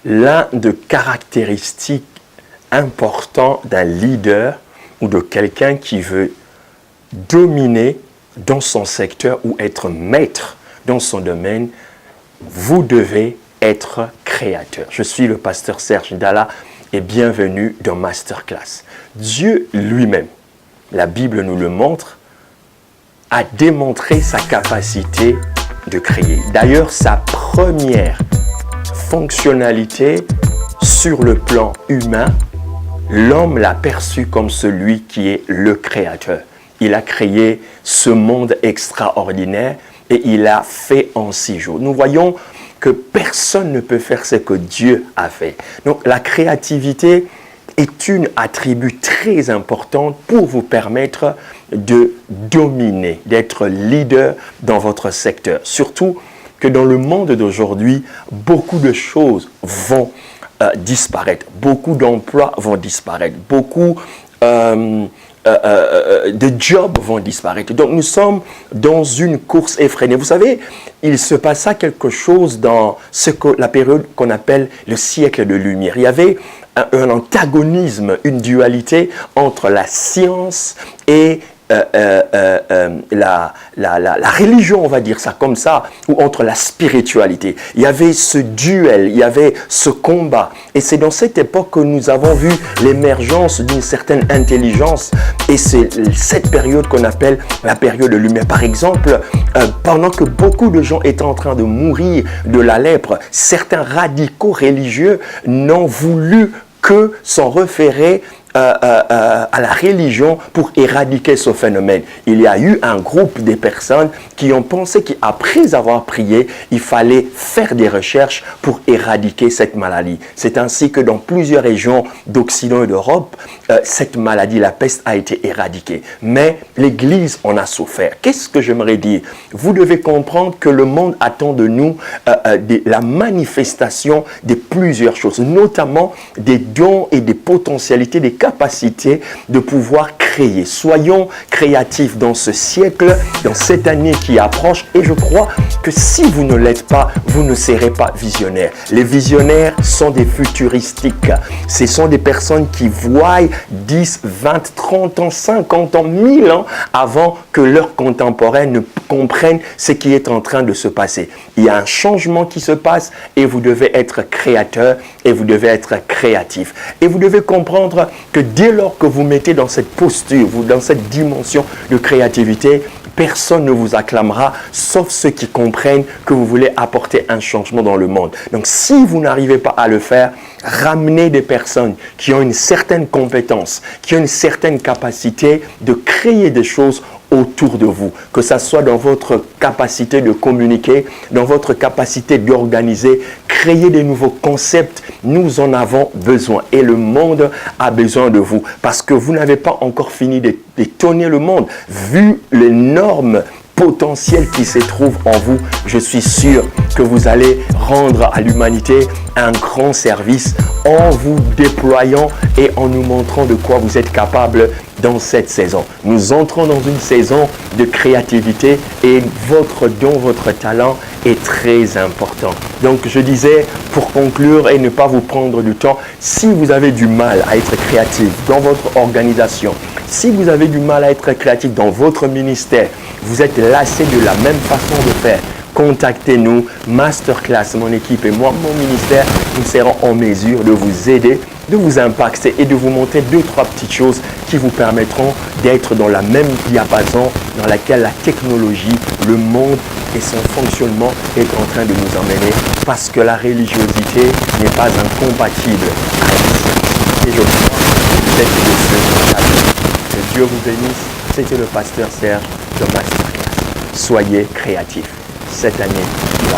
l'un des caractéristiques importantes d'un leader ou de quelqu'un qui veut dominer dans son secteur ou être maître dans son domaine, vous devez être créateur. Je suis le pasteur Serge Dalla et bienvenue dans Masterclass. Dieu lui-même, la Bible nous le montre, a démontré sa capacité de créer. D'ailleurs, sa première fonctionnalité sur le plan humain, l'homme l'a perçu comme celui qui est le créateur. Il a créé ce monde extraordinaire et il l'a fait en 6 jours. Nous voyons que personne ne peut faire ce que Dieu a fait. Donc la créativité est une attribut très importante pour vous permettre de dominer, d'être leader dans votre secteur. Surtout que dans le monde d'aujourd'hui, beaucoup de choses vont disparaître. Beaucoup d'emplois vont disparaître. Beaucoup de jobs vont disparaître. Donc nous sommes dans une course effrénée. Vous savez, il se passa quelque chose dans la période qu'on appelle le siècle de lumière. Il y avait un antagonisme, une dualité entre la science et la religion, on va dire ça comme ça, ou entre la spiritualité. Il y avait ce duel, il y avait ce combat. Et c'est dans cette époque que nous avons vu l'émergence d'une certaine intelligence. Et c'est cette période qu'on appelle la période de lumière. Par exemple, pendant que beaucoup de gens étaient en train de mourir de la lèpre, certains radicaux religieux n'ont voulu que s'en référer à la religion pour éradiquer ce phénomène. Il y a eu un groupe de personnes qui ont pensé qu'après avoir prié, il fallait faire des recherches pour éradiquer cette maladie. C'est ainsi que dans plusieurs régions d'Occident et d'Europe, cette maladie, la peste, a été éradiquée. Mais l'Église en a souffert. Qu'est-ce que j'aimerais dire? Vous devez comprendre que le monde attend de nous la manifestation de plusieurs choses, notamment des dons et des potentialités, des capacité de pouvoir créer. Soyons créatifs dans ce siècle, dans cette année qui approche, et je crois que si vous ne l'êtes pas, vous ne serez pas visionnaire. Les visionnaires sont des futuristiques. Ce sont des personnes qui voient 10, 20, 30 ans, 50 ans, 1000 ans avant que leurs contemporains ne comprennent ce qui est en train de se passer. Il y a un changement qui se passe et vous devez être créateur et vous devez être créatif. Et vous devez comprendre que dès lors que vous mettez dans cette posture, dans cette dimension de créativité, personne ne vous acclamera, sauf ceux qui comprennent que vous voulez apporter un changement dans le monde. Donc, si vous n'arrivez pas à le faire, ramenez des personnes qui ont une certaine compétence, qui ont une certaine capacité de créer des choses autour de vous, que ça soit dans votre capacité de communiquer, dans votre capacité d'organiser, créer des nouveaux concepts. Nous en avons besoin et le monde a besoin de vous parce que vous n'avez pas encore fini d'étonner le monde. Vu l'énorme potentiel qui se trouve en vous, je suis sûr que vous allez rendre à l'humanité un grand service en vous déployant et en nous montrant de quoi vous êtes capable dans cette saison. Nous entrons dans une saison de créativité et votre don, votre talent est très important. Donc je disais, pour conclure et ne pas vous prendre du temps, si vous avez du mal à être créatif dans votre organisation, si vous avez du mal à être créatif dans votre ministère, vous êtes lassé de la même façon de faire, contactez-nous, Masterclass, mon équipe et moi, mon ministère, nous serons en mesure de vous aider, de vous impacter et de vous montrer 2-3 petites choses qui vous permettront d'être dans la même diapason dans laquelle la technologie, le monde et son fonctionnement est en train de nous emmener parce que la religiosité n'est pas incompatible à la science. Et je crois que vous êtes de ceux qui que Dieu vous bénisse. C'était le pasteur Serge de Masterclass. Soyez créatifs. Cette année, il va